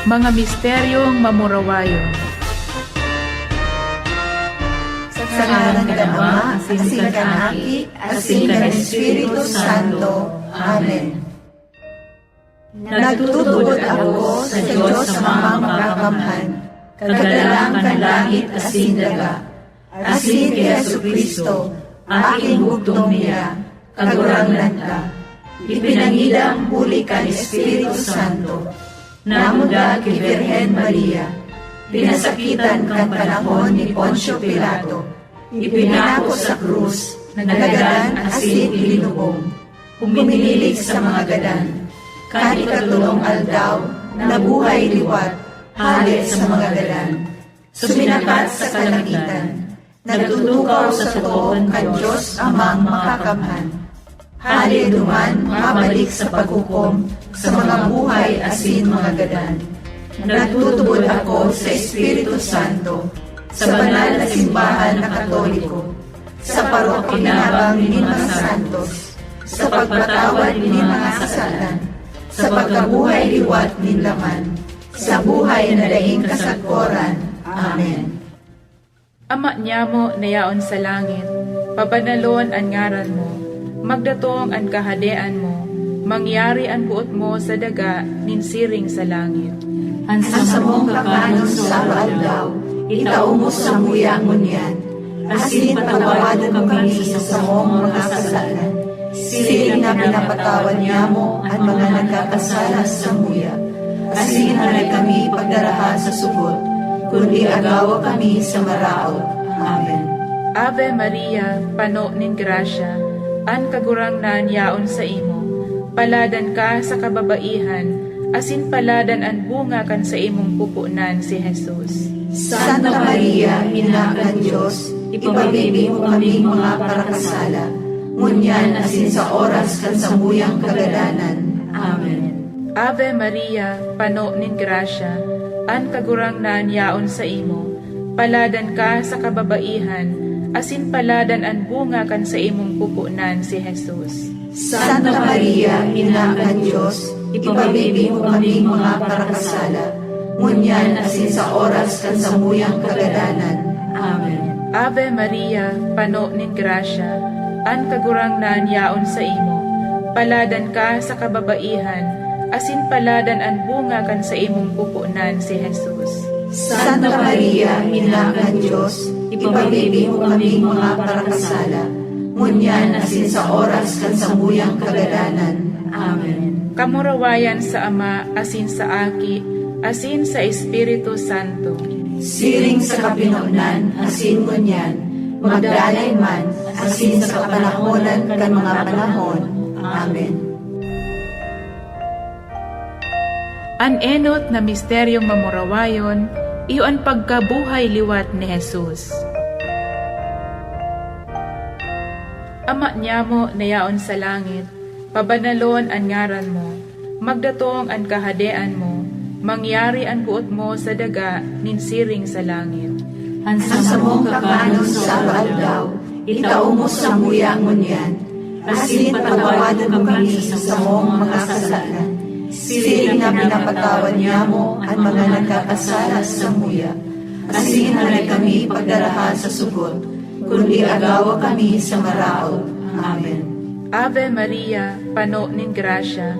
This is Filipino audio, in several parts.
Mga misteryong mamurawayon. Sa ngalan ng Ama, asin ka ng Aki, asin ka ng Espiritu Santo. Amen. Nagtutubod ako sa Diyos sa mga makakamhan, kagalaang kan langit asin daga, asin kay Jesucristo, aking bugtong niya, kaguranglan ka. Ipinangida ang huli kan Espiritu Santo, namuda kay Birhen Maria, pinasakitan kan panahon ni Poncio Pilato, ipinako sa krus, nagdagan asin ilinubong, huminilig sa mga gadan, kan ikatulong aldaw, nabuhay liwat, halit sa mga gadan, suminakat sa kalangitan, nagtutukaw sa tuon kan Diyos amang makakamhan, halit duman mabalik sa paghukom sa mga buhay asin mga gadan. Nagtutubod ako sa Espiritu Santo, sa banal na simbahan na Katoliko, sa parokinabang ni mga santos, sa pagpatawad ni mga kasalan, sa pagkabuhay liwat ni laman, sa buhay na daing kasagporan. Amen. Ama niya mo nayaon sa langit, pabanalon ang ngaran mo, magdatong ang kahadean mo, mangyari ang buot mo sa daga, ninsiring sa langit. Ang samong kakanon sa aldaw, itao mo sa muya ngunyan, asin patawadan kami sa samong mga kasalan. Siling na pinapatawad niya mo ang mga nagkakasala sa muya. Asin halay kami pagdarahan sa sugot, kundi agawa kami sa maraot. Amen. Ave Maria, pano nin grasya, an kagurangnan yaon sa imo, paladan ka sa kababaihan, asin paladan ang bunga kan sa imong pupunan si Jesus. Santa Maria, Ina kan Diyos, ipabibi mo kami mga parakasala, ngunyan asin sa oras kan samuyang kagadanan. Amen. Ave Maria, pano nin grasya, an kagurangnan yaon sa imo, paladan ka sa kababaihan, asin paladan ang bunga kan sa imong pupunan si Jesus. Santa Maria, Ina kan Diyos, ipabibi mo kami mga parakasala, ngunyan asin sa oras kan samuyang kagadanan. Amen. Ave Maria, pano nin grasya, an kagurangnan yaon sa imo, paladan ka sa kababaihan, asin paladan ang bunga kan sa imong pupunan si Jesus. Santa Maria, Ina kan Diyos, ipabibi mo kami mga parakasala, ngunyan asin sa oras kan samuyang kagadanan. Amen. Kamurawayan sa Ama, asin sa Aki, asin sa Espiritu Santo. Siring sa kapinunan, asin ngunyan, magdalay man, asin sa kapanahonan kan mga panahon. Amen. An enot na misteryong mamurawayon, iyon pagkabuhay liwat ni Jesus. Ama niya mo nayaon sa langit, pabanalon ang ngaran mo, magdatong ang kahadean mo, mangyari ang buot mo sa daga, ninsiring sa langit. Ang samong kakanon sa aldaw, itao mo sa muya ngunyan, asin patawadan kami sa samong mga kasalan. Siling na pinapatawad niya mo ang mga nagkakasala sa muya. Asin halay kami pagdarahan sa sugot, kundi agawa kami sa maraot. Amen. Ave Maria, pano nin grasya,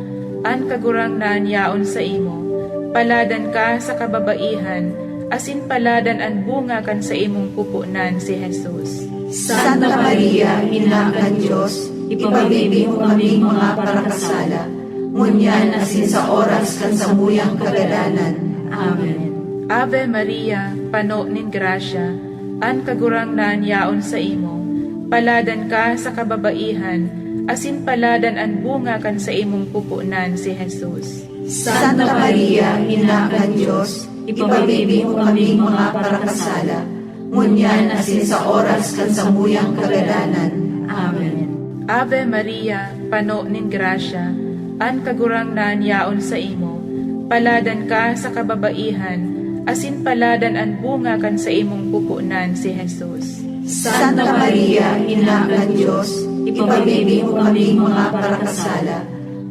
an kagurangnan yaon sa imo, paladan ka sa kababaihan, asin paladan ang bunga kan sa imong pupunan si Jesus. Santa Maria, Ina kan Diyos, ipabibi mo kami mga parakasala, ngunyan asin sa oras kan samuyang kagadanan. Amen. Ave Maria, pano nin grasya, an kagurangnan yaon sa imo, paladan ka sa kababaihan, asin paladan ang bunga kan sa imong pupunan si Jesus. Santa Maria, Ina kan Diyos, ipabibi mo kami mga parakasala, ngunyan asin sa oras kan samuyang kagadanan. Amen. Ave Maria, pano nin grasya, an kagurangnan yaon sa imo, paladan ka sa kababaihan, asin paladan ang bunga kan sa imong pupunan si Jesus. Santa Maria, Ina kan Diyos, ipabibi mo kami mga parakasala,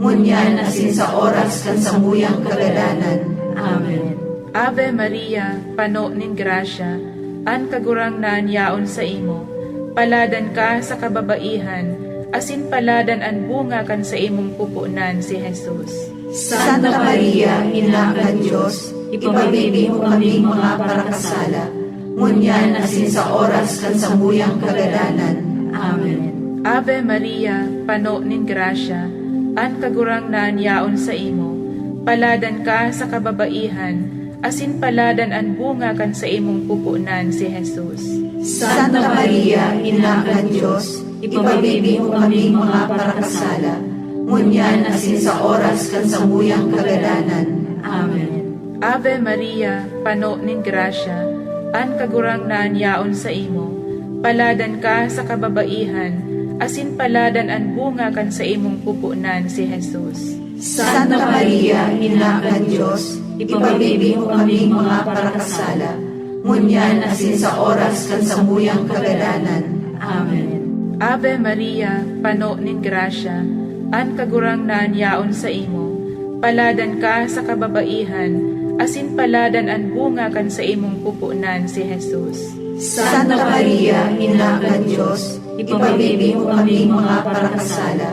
ngunyan asin sa oras kan samuyang kagadanan. Amen. Ave Maria, pano nin grasya, an kagurangnan yaon sa imo. Paladan ka sa kababaihan, asin paladan an bunga kan sa imong pupunan si Jesus. Santa Maria, Ina kan Diyos, ipabibig mo kaming mga parakasala, ngunyan asin sa oras kan samuyang kagadanan. Amen. Ave Maria, pano nin grasya, an kagurangnan yaon sa imo. Paladan ka sa kababaihan, asin paladan an bunga kan sa imong pupunan si Jesus. Santa Maria, Ina kan Diyos, ipabibig mo kaming mga parakasala, ngunyan asin sa oras kan samuyang kagadanan. Amen. Ave Maria, pano nin grasya, an kagurangnan yaon sa imo. Paladan ka sa kababaihan, asin paladan an bunga kan sa imong pupunan si Jesus. Santa Maria, Ina kan Diyos, ipabibig mo kaming mga parakasala, ngunyan asin sa oras kan samuyang kagadanan. Amen. Ave Maria, pano nin grasya, an kagurangnan yaon sa imo. Paladan ka sa kababaihan, asin paladan an bunga kan sa imong pupunan si Jesus. Santa Maria, Ina kan Diyos, ipabibig mo kaming mga parakasala,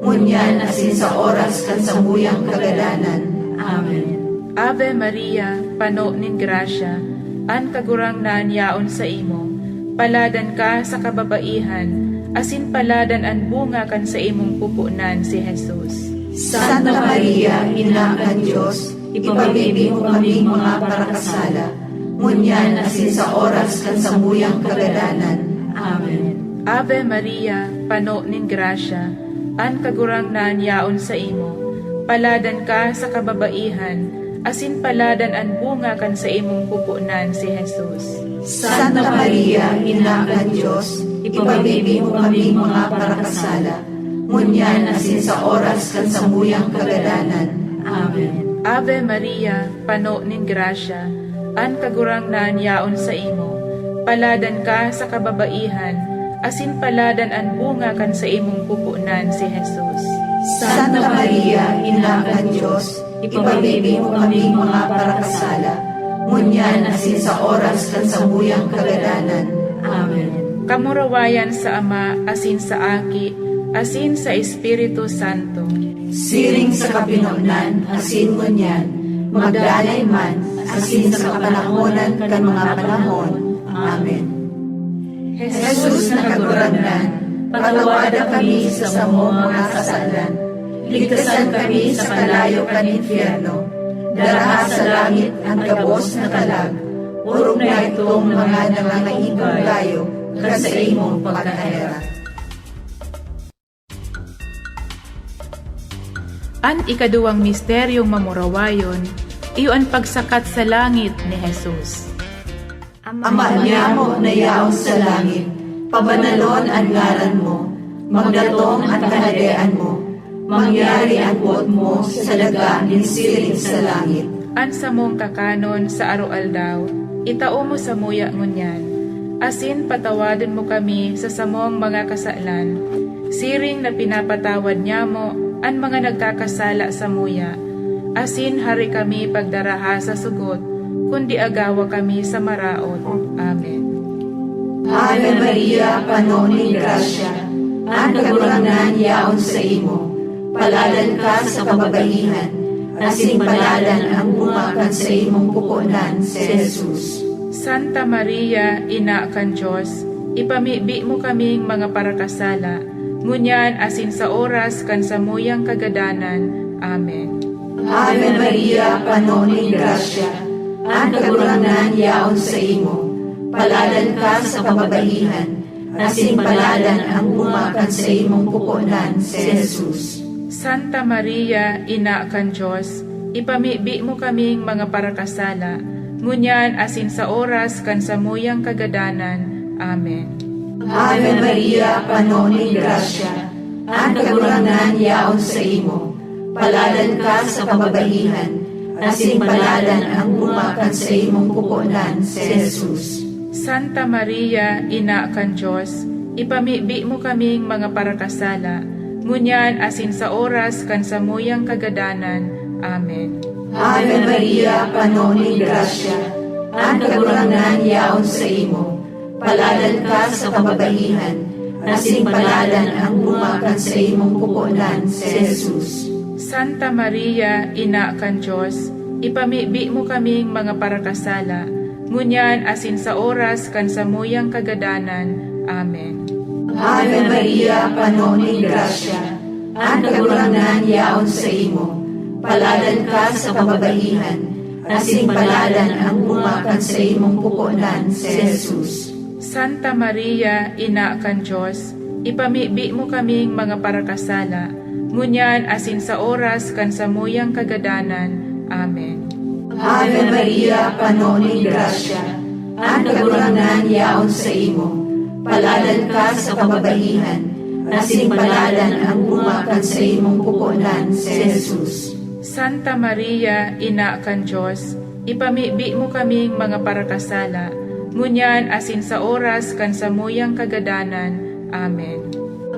ngunyan asin sa oras kan samuyang kagadanan. Amen. Ave Maria, pano nin grasya, an kagurangnan yaon sa imo. Paladan ka sa kababaihan, asin paladan an bunga kan sa imong pupunan si Jesus. Santa Maria, Ina kan Diyos, ipabibig mo kaming mga parakasala, ngunyan asin sa oras kan samuyang kagadanan. Amen. Ave Maria, pano nin grasya, an kagurangnan yaon sa imo. Paladan ka sa kababaihan, asin paladan an bunga kan sa imong pupunan si Jesus. Santa Maria, Ina kan Diyos, ipabibig mo kaming mga parakasala, ngunyan asin sa oras kan samuyang kagadanan. Amen. Ave Maria, pano nin grasya, an kagurangnan yaon sa imo. Paladan ka sa kababaihan, asin paladan an bunga kan sa imong pupunan si Jesus. Santa Maria, Ina kan Diyos, ipabibig mo kaming mga parakasala, ngunyan asin sa oras kan samuyang kagadanan. Amen. Kamurawayan sa Ama, asin sa Aki, asin sa Espiritu Santo. Siring sa kapinunan, asin ngunyan, magdalay man, asin sa kapanahonan kan mga panahon. Amen. Jesus na kagurangnan, patawada kami sa samong mga kasalan, ligtasan kami sa kalayo kan infierno, daraha sa langit ang kabos na kalag, urong na itong mga nangangaibang tayo, sa imong pagkahera. An ikaduwang misteryong mamurawayon, iyon pagsakat sa langit ni Jesus. Ama niya mo na yaon sa langit, pabanalon ang ngalan mo, magdatong ang kanadean mo, mangyari ang buot mo sa daga ninsiring sa langit. An samong kakanon sa aroaldaw, itao mo sa muya ngunyan. Asin patawadan mo kami sa samong mga kasalan, siring na pinapatawad niya mo ang mga nagkakasala sa muya. Asin hari kami pagdaraha sa sugot, kundi agawa kami sa maraot. Amen. Ave Maria, pano ning grasya, ang kagurangnan yaon sa imo, paladan ka sa kababaihan, asin paladan ang bunga kan sa imong pupunan si Jesus. Santa Maria, Ina kan Diyos, ipamibi mo kaming mga parakasala, ngunyan asin sa oras kan samuyang kagadanan. Amen. Ave Maria, pano ning grasya, ang kagurangnan yaon sa imo, paladan ka sa kababaihan, asin paladan ang bunga kan sa imong pupunan si Jesus. Santa Maria, Ina kan Diyos, ipamibi mo kaming mga parakasala, ngunyan asin sa oras kan samuyang kagadanan. Amen. Ave Maria, pano ning grasya, ang kagurangnan yaon sa imo, paladan ka sa kababaihan, asin paladan ang bunga kan sa imong pupunan si Jesus. Santa Maria, Ina kan Diyos, ipamibi mo kaming mga parakasala, ngunyan asin sa oras kan samuyang kagadanan. Amen. Ave Maria, puno ning grasya, ang kagurangan yaon sa imo. Paladan ka sa kababaihan, asin paladan ang bunga kan sa imong pupunan, si Jesus. Santa Maria, Ina kan Diyos, ipamibi mo kaming mga parakasala, ngunyan asin sa oras kan samuyang kagadanan. Amen. Ave Maria, puno ning grasya, ang kagurangan yaon sa imo. Paladan ka sa kababaihan, asin paladan ang bunga kan sa imong pupunan, si Jesus. Santa Maria, Ina kan Diyos, ipamibi mo kaming mga parakasala, ngunyan asin sa oras kan samuyang kagadanan. Amen. Ave Maria, puno ning grasya, ang kagurangan yaon sa imo. Paladan ka sa kababaihan, asin paladan ang bunga kan sa imong pupunan, si Jesus. Santa Maria, Ina kan Diyos, ipamibi mo kaming mga parakasala, ngunyan asin sa oras kan samuyang kagadanan. Amen.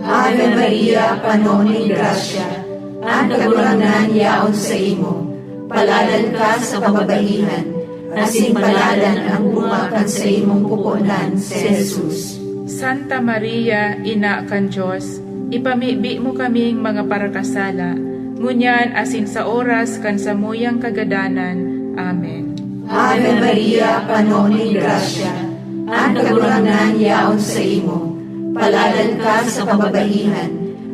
Ave Maria, puno ning grasya, ang kagurangan yaon sa imo. Paladan ka sa kababaihan, asin paladan ang bunga kan sa imong pupunan, si Jesus. Santa Maria, Ina kan Diyos, ipamibi mo kaming mga parakasala, ngunyan asin sa oras kan samuyang kagadanan. Amen. Ave Maria, puno ning grasya, ang kagurangan yaon sa imo. Paladan ka sa kababaihan,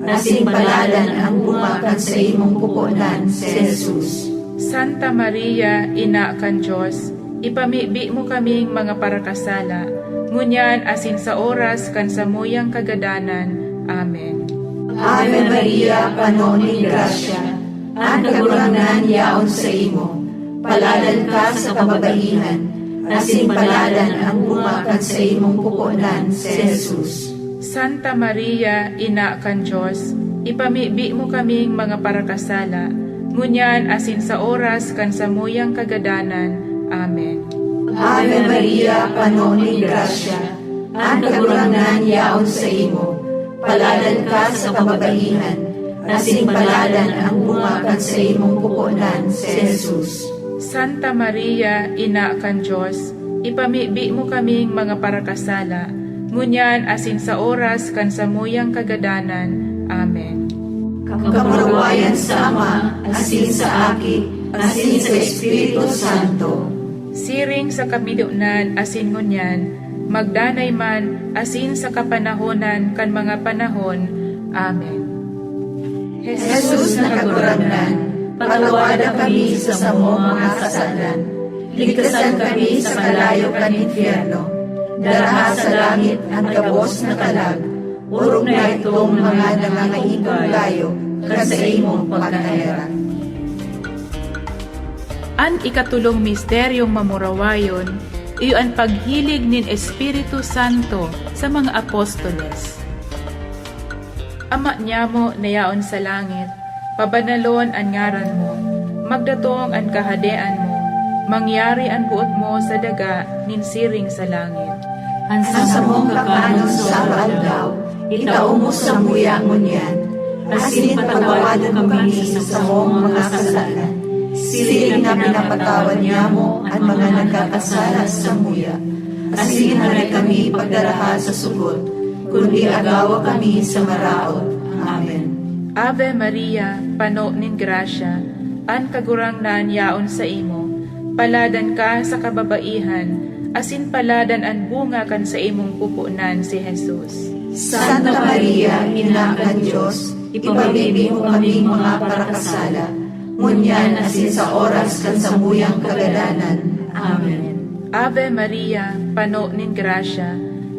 asin paladan ang bunga kan sa imong pupunan, si Jesus. Santa Maria, Ina kan Diyos, ipamibi mo kaming mga parakasala, ngunyan asin sa oras kan samuyang kagadanan. Amen. Ave Maria, puno ning grasya, ang kagurangan yaon sa imo. Paladan ka sa kababaihan, asin paladan ang bunga kan sa imong pupunan, si Jesus. Santa Maria, Ina kan Diyos, ipamibi mo kaming mga parakasala, ngunyan asin sa oras kan samuyang kagadanan. Amen. Ave Maria, puno ning grasya, ang kagurangan yaon sa imo. Paladan ka sa kababaihan, asin paladan ang bunga kan sa imong pupunan, si Jesus. Santa Maria, Ina kan Diyos, ipamibi mo kaming mga parakasala, ngunyan asin sa oras kan samuyang kagadanan. Amen. Kamurawayan sa Ama, asin sa Aki, asin sa Espiritu Santo. Siring sa kamidunan asin ngunyan, magdanay man asin sa kapanahonan kan mga panahon. Amen. Jesus na kagurangnan, pagawada kami sa samong mga kasalan. Ligtasan kami sa kalayo kan infierno. Daraha sa langit ang kabos na kalag. Urong na itong mga nangangahitong layo kan sa imong pagkanayaran. An ikatulong misteryong mamurawayon, iyo ang paghilig nin Espiritu Santo sa mga apostoles. Ama niya mo nayaon sa langit, pabanalon ang ngaran mo, magdatong ang kahadean mo, mangyari ang buot mo sa daga nin siring sa langit. Ang samong kakanon sa aldaw, itao mo sa muyang ngunyan, asin patawadan kami sa samong mga kasalanan. Siling na pinapatawad niya mo ang mga nagkakasala sa muya. Asin na rin kami pagdaraha sa sugot, kundi agawa kami sa maraot. Amen. Ave Maria, puno nin grasya, an kagurangnan yaon sa imo, paladan ka sa kababaihan, asin paladan ang bunga kan sa imong pupunan, si Jesus. Santa Maria, Ina kan Diyos, ipamibig mo kaming mga parakasala, ngunyan asin sa oras kan samuyang kagadanan. Amen. Ave Maria, puno nin grasya,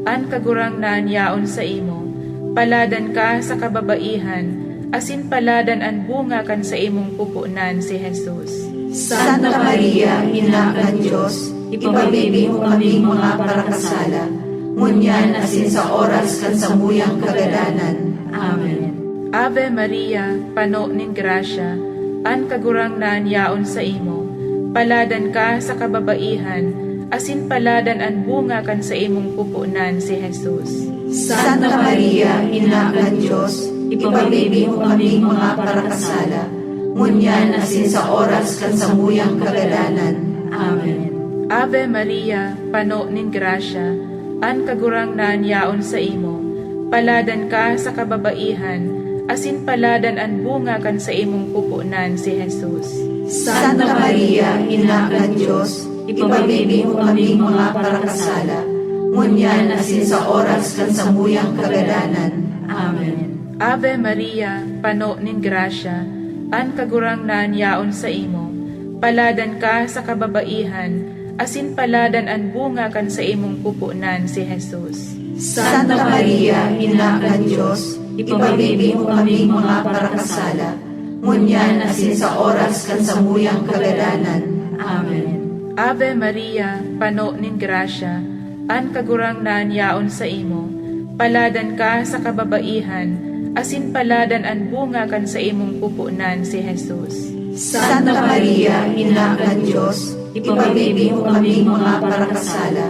an kagurangnan yaon sa imo, paladan ka sa kababaihan, asin paladan ang bunga kan sa imong pupunan, si Jesus. Santa Maria, Ina kan Diyos, ipamibig mo kaming mga parakasala, ngunyan asin sa oras kan samuyang kagadanan. Amen. Ave Maria, puno nin grasya, an kagurangnan yaon sa imo, paladan ka sa kababaihan, asin paladan ang bunga kan sa imong pupunan, si Jesus. Santa Maria, Ina kan Diyos, ipamibig mo kaming mga parakasala, ngunyan asin sa oras kan samuyang kagadanan. Amen. Ave Maria, pano nin grasya, an kagurangnan yaon sa imo. Paladan ka sa kababaihan, asin paladan an bunga kan sa imong pupunan si Jesus. Santa Maria, Ina kan Diyos, ipamibig mo kaming mga parakasala, ngunyan asin sa oras kan samuyang kagadanan. Amen. Ave Maria, pano nin grasya, an kagurangnan yaon sa imo. Paladan ka sa kababaihan, asin paladan an bunga kan sa imong pupunan si Jesus. Santa Maria, Ina kan Diyos, ipamibig mo kaming mga parakasala, ngunyan asin sa oras kan samuyang kagadanan. Amen. Ave Maria, pano nin grasya, an kagurangnan yaon sa imo. Paladan ka sa kababaihan, asin paladan an bunga kan sa imong pupunan si Jesus. Santa Maria, Ina kan Diyos, ipamibig mo kaming mga parakasala,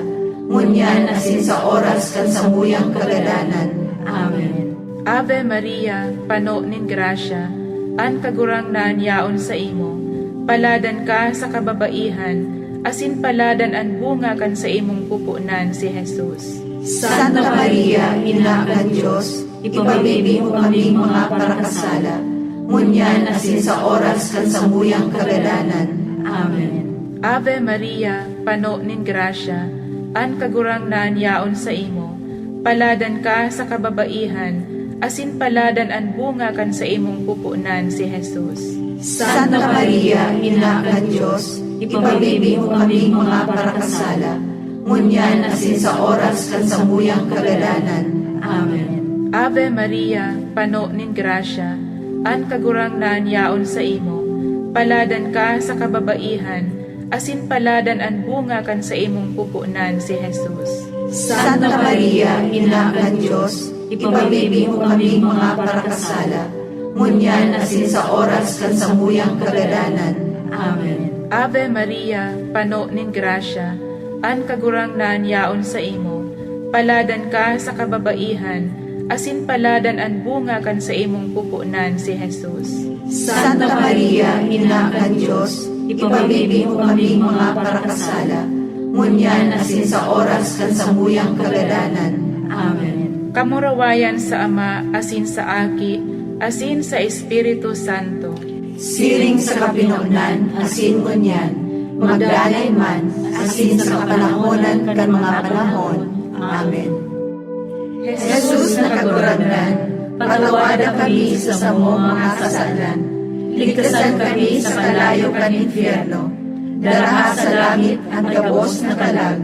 ngunyan asin sa oras kan samuyang kagadanan. Amen. Ave Maria, pano nin grasya, an kagurangnan yaon sa imo. Paladan ka sa kababaihan, asin paladan an bunga kan sa imong pupunan si Jesus. Santa Maria, Ina kan Diyos, ipamibig mo kaming mga parakasala, ngunyan asin sa oras kan samuyang kagadanan. Amen. Ave Maria, pano nin grasya, an kagurangnan yaon sa imo. Paladan ka sa kababaihan, asin paladan an bunga kan sa imong pupunan si Jesus. Santa Maria, Ina kan Diyos, ipamibig mo kaming mga parakasala, ngunyan asin sa oras kan samuyang kagadanan. Amen. Ave Maria, pano nin grasya, an kagurangnan yaon sa imo. Paladan ka sa kababaihan, asin paladan an bunga kan sa imong pupunan si Jesus. Santa Maria, Ina kan Diyos, ipamibig mo kaming mga parakasala, ngunyan asin sa oras kan samuyang kagadanan. Amen. Ave Maria, pano nin grasya, an kagurangnan yaon sa imo. Paladan ka sa kababaihan, asin paladan an bunga kan sa imong pupunan si Jesus. Santa Maria, Ina kan Diyos, ipamibig mo kaming mga parakasala, ngunyan asin sa oras kan samuyang kagadanan. Amen. Kamurawayan sa Ama, asin sa Aki, asin sa Espiritu Santo. Siring sa kapinonan, asin ngunyan, magdanay man, asin sa kapanahonan kan mga panahon. Amen. Jesus na kagurangnan, patawada kami sa samong mga kasalan, ligtasan kami sa kalayo kan infierno, daraha sa langit ang gabos na kalag,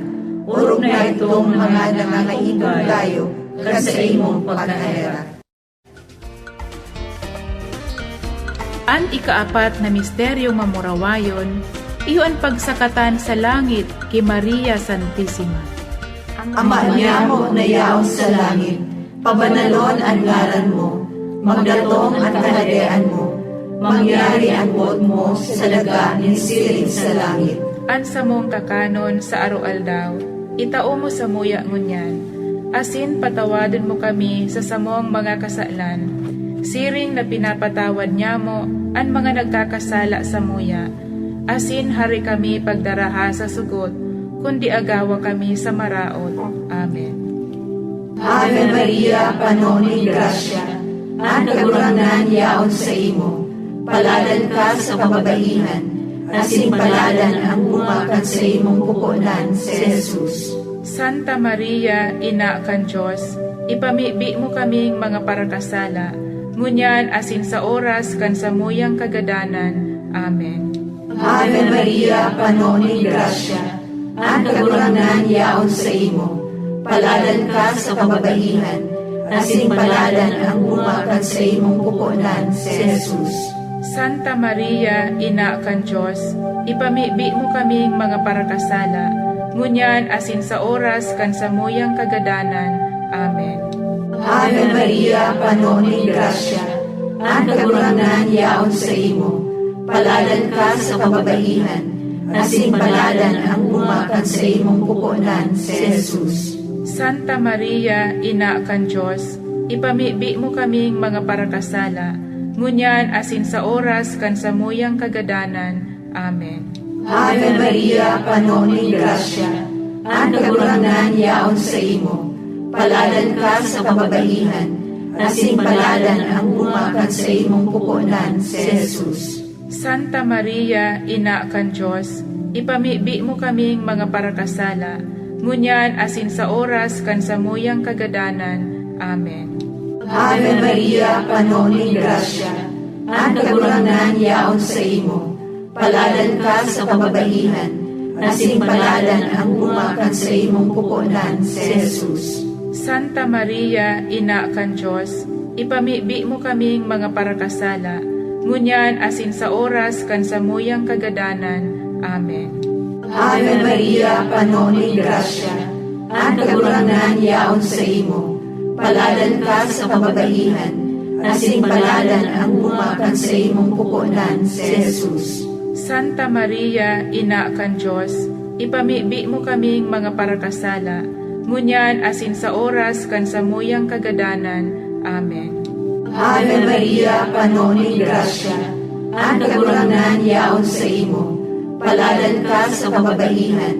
urog na itong mga nangangaitong kayo, kasi imong pagkahera. An ikaapat na misteryong mamurawayon, iyon pagsakatan sa langit kay Maria Santissima. Ama niya mo na yaon sa langit, pabanalon ang ngaran mo, magdatong ang kahadean mo, mangyari ang buot mo sa daga ng siring sa langit. An samong kakanon sa arualdaw, itao mo sa muya ngunyan, asin patawadon mo kami sa samong mga kasalan, siring na pinapatawad niya mo ang mga nagkakasala sa muya, asin hari kami pagdaraha sa sugot, kundi agawa kami sa maraot. Amen. Ave Maria, pano ni grasya, ang kagurangnan yaon sa imo, paladan ka sa kababaihan, asin paladan ang bumakan sa imong pupunan si Jesus. Santa Maria, Ina kan Diyos, ipamibi mo kaming mga parakasala, ngunyan asin sa oras kan samuyang kagadanan. Amen. Ave Maria, pano ni grasya, ang kagurangnan yaon sa imo, paladan ka sa kababaihan, asin paladan ang bumakan sa imong pupunan si Jesus. Santa Maria, Ina kan Diyos, ipamibi mo kaming mga parakasala, ngunyan asin sa oras kan samuyang kagadanan. Amen. Ave Maria, pano ni grasya, ang kagurangnan yaon sa imo, paladan ka sa kababaihan, asin paladan ang bumakan sa imong pupunan si Jesus. Santa Maria, Ina kan Diyos, ipamibi mo kaming mga parakasala, ngunyan asin sa oras kan samuyang kagadanan. Amen. Ave Maria, puno ning grasya, ang kagurangnan yaon sa imo. Paladan ka sa kababaihan, asin paladan ang bumakan sa imong pupunan si Jesus. Santa Maria, Ina kan Diyos, ipamibi mo kaming mga parakasala, ngunyan asin sa oras kan samuyang kagadanan. Amen. Ave Maria, puno ning grasya, ang kagurangnan yaon sa imo. Paladan ka sa kababaihan, asin paladan ang bumakan sa imong pupunan si Jesus. Santa Maria, Ina kan Diyos, ipamibi mo kaming mga parakasala, ngunyan asin sa oras kan samuyang kagadanan. Amen. Ave Maria, puno ning grasya, ang kagurangnan yaon sa imo. Paladan ka sa kababaihan, asin paladan ang bumakan sa imong pupunan si Jesus. Santa Maria, Ina kan Diyos, ipamibi mo kaming mga parakasala, ngunyan asin sa oras kan samuyang kagadanan. Amen. Ave Maria, puno ning grasya, ang kagurangnan yaon sa imo. Paladan ka sa kababaihan,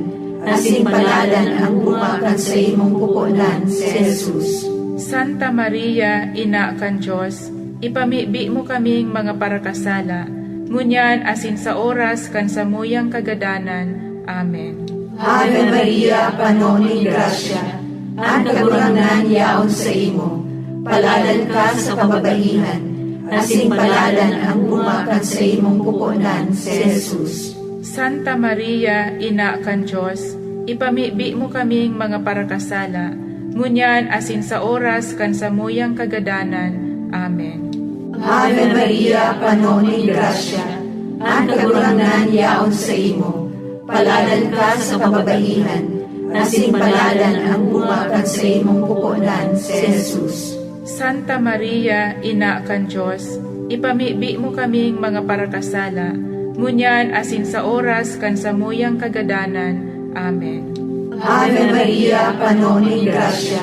asin paladan ang bumakan sa imong pupunan si Jesus. Santa Maria, Ina kan Diyos, ipamibi mo kaming mga parakasala, ngunyan asin sa oras kan samuyang kagadanan. Amen. Ave Maria, puno ning grasya, ang kagurangnan yaon sa imo. Paladan ka sa kababaihan, asin paladan ang bumakan sa imong pupunan si Jesus. Santa Maria, Ina kan Diyos, ipamibi mo kaming mga parakasala, ngunyan asin sa oras kan samuyang kagadanan. Amen. Ave Maria, puno ning grasya, ang kagurangnan yaon sa imo. Paladan ka sa kababaihan, asin paladan ang bumakan sa imong pupunan si Jesus. Santa Maria, Ina kan Diyos, ipamibi mo kaming mga parakasala, ngunyan asin sa oras kan samuyang kagadanan. Amen. Ave Maria, puno ning grasya,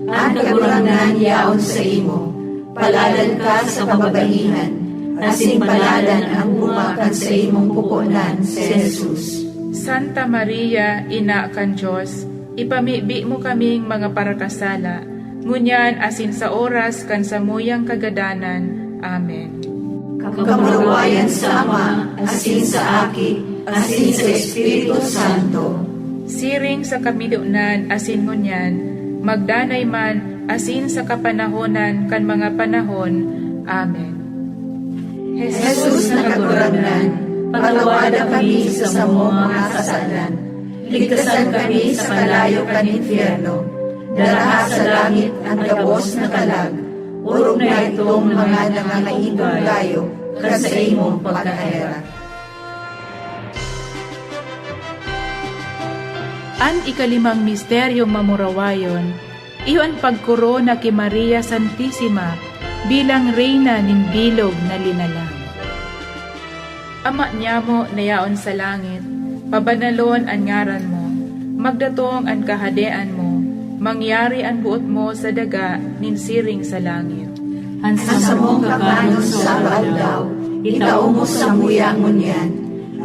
ang kagurangnan yaon sa imo. Paladan ka sa kababaihan, asin paladan ang bumakan sa imong pupunan si Jesus. Santa Maria, Ina kan Diyos, ipamibi mo kaming mga parakasala, ngunyan asin sa oras kan samuyang kagadanan. Amen. Kamuluwayan sa Ama, asin sa Aki, asin sa Espiritu Santo. Siring sa kamidunan asin ngunyan, magdanay man asin sa kapanahonan kan mga panahon. Amen. Jesus na kagurangnan, pagawada kami sa samong mga kasalan. Ligtasan kami sa kalayo kan infierno. Daraha sa langit ang gabos na kalag. Urog na itong mga nangangahingong layo sa imong pagkahera. An ikalimang misteryong mamurawayon, iyon pagkuro na kay Maria Santissima bilang reyna ning bilog na linalang. Ama niya mo nayaon sa langit, pabanalon ang ngaran mo, magdatong ang kahadean mo, mangyari ang buot mo sa daga ninsiring sa langit. Ang samong kakanon sa aldaw, itao mo sa muyang ngunyan,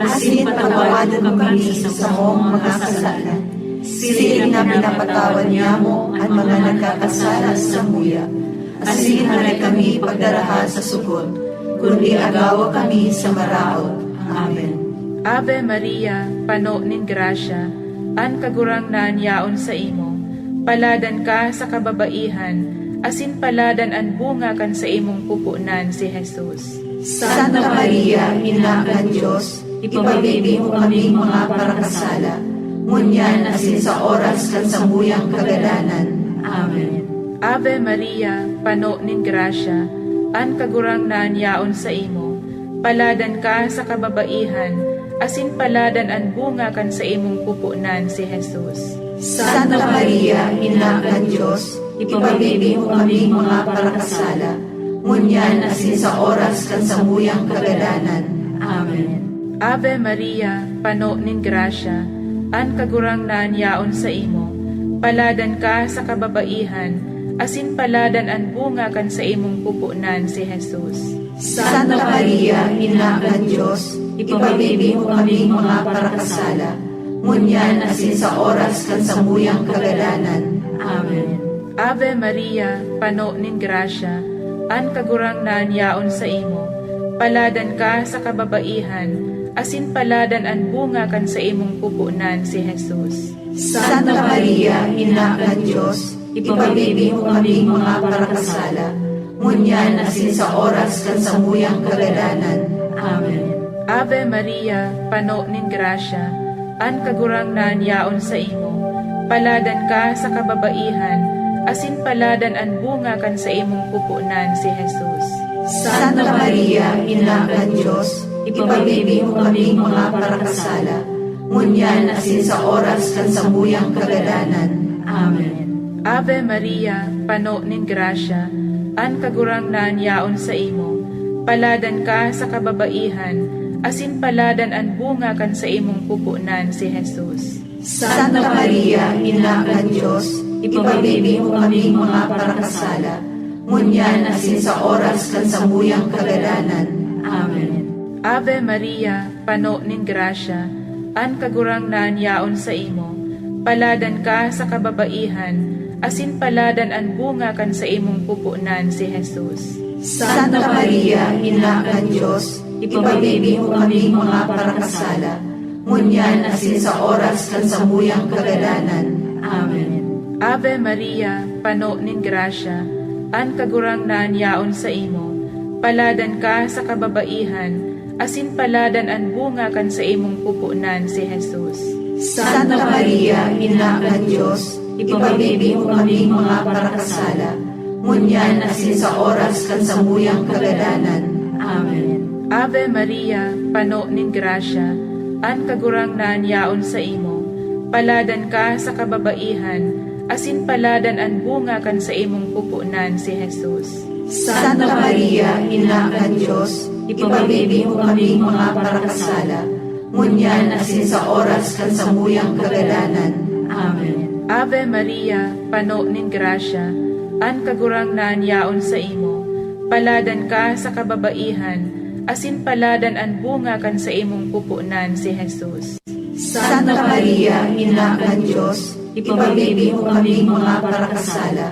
asin patawadan mo kami sa samong mga kasalan. Siling na pinapatawad niya mo ang mga nagkakasala sa muya. Asin hanay kami pagdaraha sa sugod, kundi agawa kami sa maraot. Amen. Ave Maria, puno ning grasya, an kagurangnan yaon sa imo. Paladan ka sa kababaihan, asin paladan ang bunga kan sa imong pupunan si Jesus. Santa Maria, Ina kan Diyos, ipabibig mo kaming mga parakasala, ngunyan asin sa oras kan samuyang kagadanan. Amen. Ave Maria, puno ning grasya, an kagurangnan yaon sa imo. Paladan ka sa kababaihan, asin paladan ang bunga kan sa imong pupunan si Jesus. Santa Maria, Ina kan Diyos, ipabibig mo kaming mga parakasala, ngunyan asin sa oras kan samuyang kagadanan. Amen. Ave Maria, puno ning grasya, an kagurangnan yaon sa imo. Paladan ka sa kababaihan, asin paladan ang bunga kan sa imong pupunan si Jesus. Santa Maria, Ina kan Diyos, ipamibig mo kaming mga parakasala, ngunyan asin sa oras kan samuyang kagadanan. Amen. Ave Maria, pano ning grasya, an kagurangnan yaon sa imo, paladan ka sa kababaihan, asin paladan ang bunga kan sa imong pupunan si Jesus. Santa Maria, Ina kan Diyos, ipamibig mo kaming mga parakasala, ngunyan asin sa oras kan samuyang kagadanan. Amen. Ave Maria, pano ning grasya, an kagurangnan yaon sa imo, paladan ka sa kababaihan, asin paladan ang bunga kan sa imong pupunan si Jesus. Santa Maria, Ina kan Diyos, ipamibig mo kaming mga parakasala, ngunyan asin sa oras kan samuyang kagadanan. Amen. Ave Maria, pano ning grasya, an kagurangnan yaon sa imo, paladan ka sa kababaihan, asin paladan ang bunga kan sa imong pupunan si Jesus. Santa Maria, Ina kan Diyos, ipamibig mo kaming mga parakasala, ngunyan asin sa oras kan samuyang kagadanan. Amen. Ave Maria, pano ning grasya, an kagurangnan yaon sa imo, paladan ka sa kababaihan, asin paladan ang bunga kan sa imong pupunan si Jesus. Santa Maria, Ina kan Diyos, ipamibig mo kaming mga parakasala, ngunyan asin sa oras kan samuyang kagadanan. Amen. Ave Maria, pano ning grasya, an kagurangnan yaon sa imo, paladan ka sa kababaihan, asin paladan ang bunga kan sa imong pupunan si Jesus. Santa Maria, Ina kan Diyos, ipamibig mo kaming mga parakasala, ngunyan asin sa oras kan samuyang kagadanan. Amen. Ave Maria, pano ning grasya, an kagurangnan yaon sa imo, paladan ka sa kababaihan, asin paladan ang bunga kan sa imong pupunan si Jesus. Santa Maria, Ina kan Diyos, ipamibig mo kaming mga parakasala, ngunyan asin sa oras kan samuyang kagadanan. Amen. Ave Maria, pano ning grasya, an kagurangnan yaon sa imo, paladan ka sa kababaihan, asin paladan ang bunga kan sa imong pupunan si Jesus. Santa Maria, Ina kan Diyos, ipamibig mo kaming mga parakasala,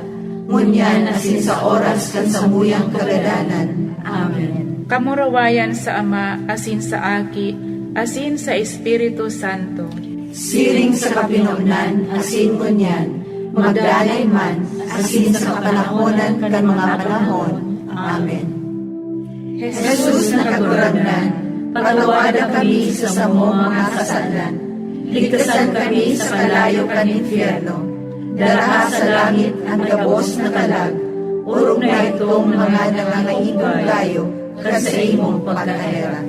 ngunyan asin sa oras kan samuyang kagadanan. Amen. Kamurawayan sa Ama, asin sa Aki, asin sa Espiritu Santo. Siring sa kapinumnan, asin ngunyan, magdalay man, asin sa kapanahonan kan mga panahon. Amen. Jesus na kagurangnan, pagawada kami sa samo mga kasalan, ligtasan kami sa kalayo kan infierno, daraha sa langit ang gabos na kalag, urong na itong mga nangangaibang kayo, sa imong pagkahera.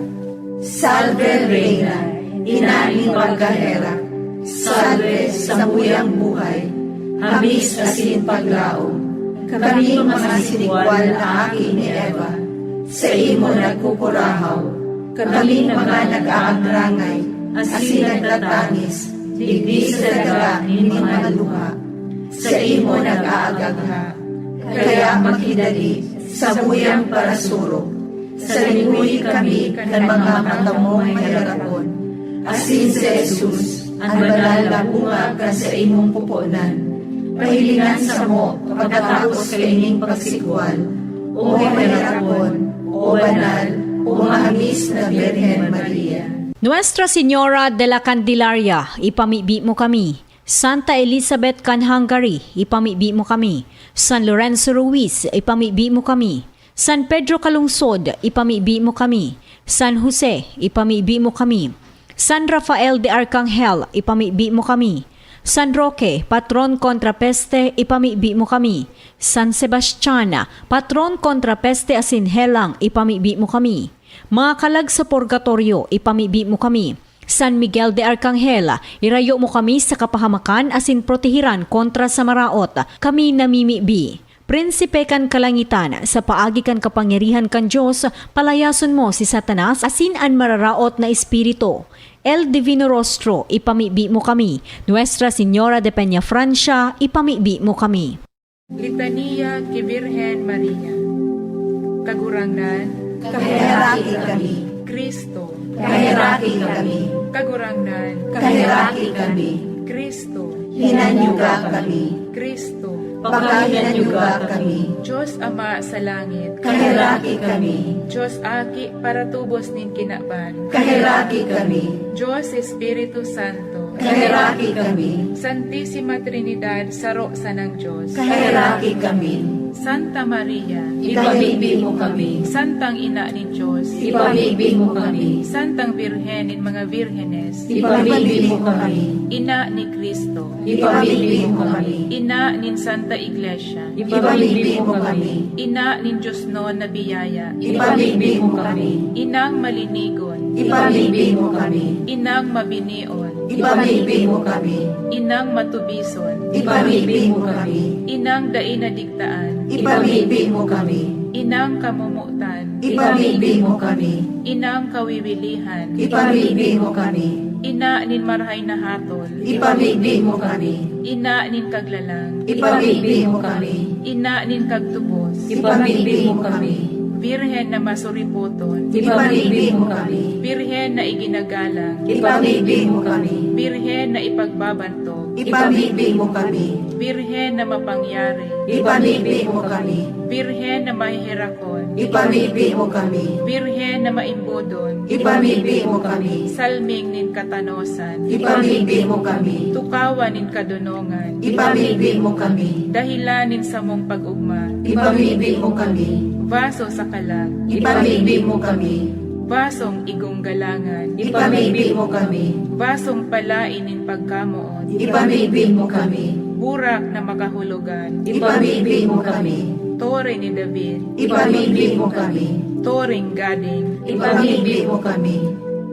Salve Reina, inaning pagkahera, salve sa muyang buhay, habis asin paglaom, kami mga sinigwal na aki ni Eva, sa imo nagkukurahaw, kami mga nag-aagrangay, asin nagtatangis, digdi sa daga ni mga luha, sa imo nag-aagagha, kaya makidali sa muyang parasurok, sa linguy kami kan mga matamong mayarapon, asin si Jesus, ang banal na bunga kan sa imong pupunan, pahilingan sa mo pagkatapos kaining pagsikwal, o mayarapon, o banal, o mahabis na Birhen Maria. Nuestra Señora de la Candelaria, ipamibi mo kami. Santa Elizabeth can Hungary, ipamibi mo kami. San Lorenzo Ruiz, ipamibi mo kami. San Pedro Calungsod, ipamibi mo kami. San Jose, ipamibi mo kami. San Rafael de Arcangel, ipamibi mo kami. San Roque, Patron kontra Peste, ipamibi mo kami. San Sebastian, Patron kontra Peste asin helang, ipamibi mo kami. Mga kalag sa purgatorio, ipamibi mo kami. San Miguel de Arcangel, irayo mo kami sa kapahamakan asin protehiran kontra sa maraot, kami namimibi. Prinsipe kan kalangitan, sa paagi kan kapangyarihan kan Diyos, palayason mo si Satanas asin an mararaot na espiritu. El Divino Rostro, ipamibi mo kami. Nuestra Señora de Peña Francia, ipamibi mo kami. Litania ki Virgen Maria. Kagurangnan, Kahiraki kami, Kristo. kahiraki kami, Kagurangnan, kahiraki kami, Kristo. hinanyuga kami, Kristo. pagkahinanyuga kami, Diyos Ama sa langit, kahiraki kami, Diyos Aki para tubos nin kinaban, kahiraki kami, Diyos Espiritu Santo, kahiraki kami, Santissima Trinidad, saro sa ng Diyos, kahiraki kami, Santa Maria, ipamigbi mo kami, Santang Ina ni Diyos, ipamigbi mo kami, Santang Birhen in mga Virgenes, ipamigbi mo kami, Ina ni Kristo, ipamigbi mo kami, Ina nin Santa Iglesia, ipamigbi mo kami, Ina nin Diyos noon na biyaya, ipamigbi mo kami, Inang malinigon, ipamigbi mo kami, Inang mabinion, ipamigbi mo kami, Inang matubison, ipamigbi mo kami, Inang dain na digtaan, ipamigbi mo kami, Inang kamumutan, ipamigbi mo kami, Inang kawiwilihan, ipamigbi mo kami, Ina nin marhay na hatol, ipamigbi mo kami, Ina nin kaglalang, ipamigbi mo kami, Ina nin kagtubos, ipamigbi mo kami, Birhen na masuripoton, ipamigbi mo kami, Birhen na iginagalang, ipamigbi mo kami, Birhen na ipagbabantog, ipamigbi mo kami, Birhen na mapangyari, ipamigbi mo kami, Birhen na mahihirakon, ipamigbi mo kami, Birhen na maimbodon, ipamigbi mo kami, Salming nin katanosan, ipamigbi mo kami, Tukawan nin kadunongan, ipamigbi mo kami, Dahilanin sa mong pag-ugma, ipamigbi mo kami, Baso sa kalag, ipamigbi mo kami, Basong igong galangan, ipamigbi mo kami, Basong palain nin pagkamoon, ipamigbi mo kami, Burak na makahulugan, ipamigbi mo kami, Tore ni David, ipamigbi mo kami, Toring gading, ipamigbi mo kami,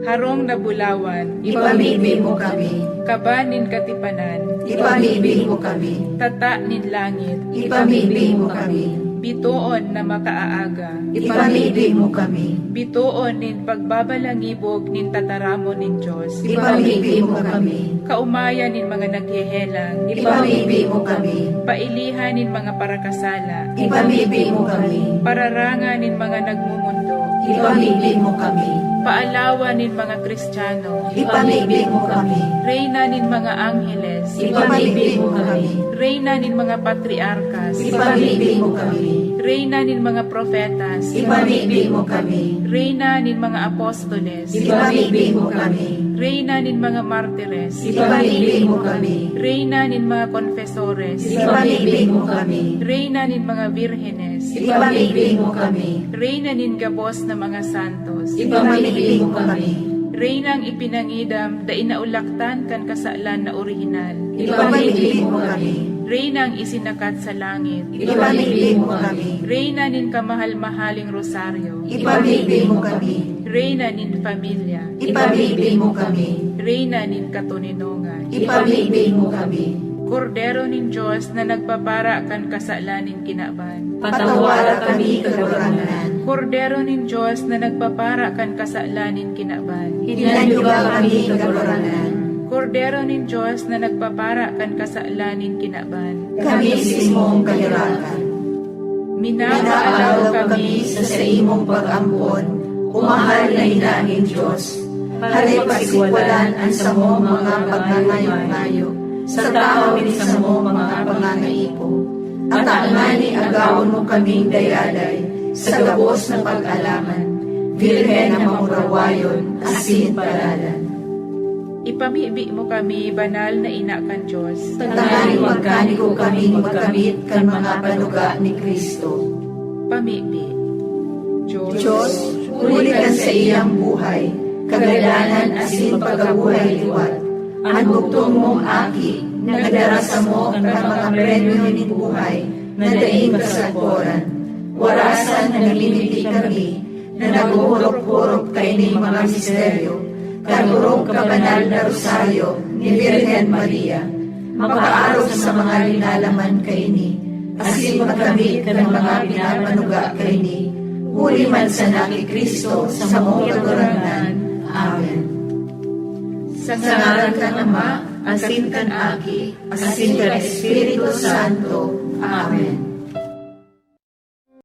Harong na bulawan, ipamigbi mo kami, Kabanin katipanan, ipamigbi mo kami, Tata nin langit, ipamigbi mo kami, Bituon na makaaaga, ipamigbi mo kami, Bituon nin pagbabalangibog nin tataramo nin Diyos, ipamigbi mo kami, Kaumayan nin mga naghihelang, ipamigbi mo kami, Pailihan nin mga parakasala, ipamigbi mo kami, Pararangan nin mga nagmumundo, ipamigbi mo kami, Paalawan nin mga Kristiyano, ipamigbi mo kami, Reyna nin mga Angheles, ipamigbi mo kami, Reyna nin mga Patriarkas, ipamigbi mo kami, Reyna nin mga Profetas, ipamigbi mo kami, Reyna nin mga Apostoles, ipamigbi mo kami, Reyna nin mga Martires, ipamigbi mo kami, Reyna nin mga Confesores, ipamigbi mo kami, Reyna nin mga Virgenes, ipamigbi mo kami, Reyna nin gabos na mga santos, ipamigbi mo kami, Reynang ipinangidam da inaulaktan kan kasaalan na orihinal, ipamigbi mo kami, Reynang isinakat sa langit, ipamigbi mo kami, Reyna nin kamahal-mahaling rosaryo, ipamigbi mo kami, Reyna nin pamilya, ipamigbi mo kami, Reyna nin katuninongan, ipamigbi mo kami, Kordero nin Diyos na nagpapara kan kasalanin kinaban, patawara kami kagarangan, Kordero nin Diyos na nagpapara kan kasalanin kinaban, hinanyuga kami kagarangan, Kordero nin Diyos na nagpapara kan kasalanin kinaban, kami simong kahirakan. Minaalaw kami sa imong pag-ampon, umahal na inanin Diyos. Hari pasikwalan ang sa mo mga pagnangayo-ngayo, sa tao ni sa mo mga pangangaipo. At angani agawon mo kaming dayaday, sa gabos na pag-alaman, Virhen na mamurawayon, asin paladan. Ipamibi mo kami, banal na ina kan Diyos. Tangani magkani ko kaming magkamit kan mga panuga ni Kristo. Pamibi. Diyos, uli ka sa iyang buhay, kagalanan asin pagabuhay liwat. Ang bugtong mong aki, nagdarasa mo ang mga premyo ni buhay, na daing kasagporan. Warasan na nalimiti kami, na nag-uhurok-hurok kay ni mga misteryo, kanurong kabanal na rosaryo ni Virgen Maria, makaarog sa mga linalaman kay ni, asin magkamit ng mga pinapanuga kay ni, huli man sa naki Kristo sa mong kagarangan. Amen. Sa Sa ngalan kan Ama, asin kan Aki, asin kan Espiritu Santo. Amen.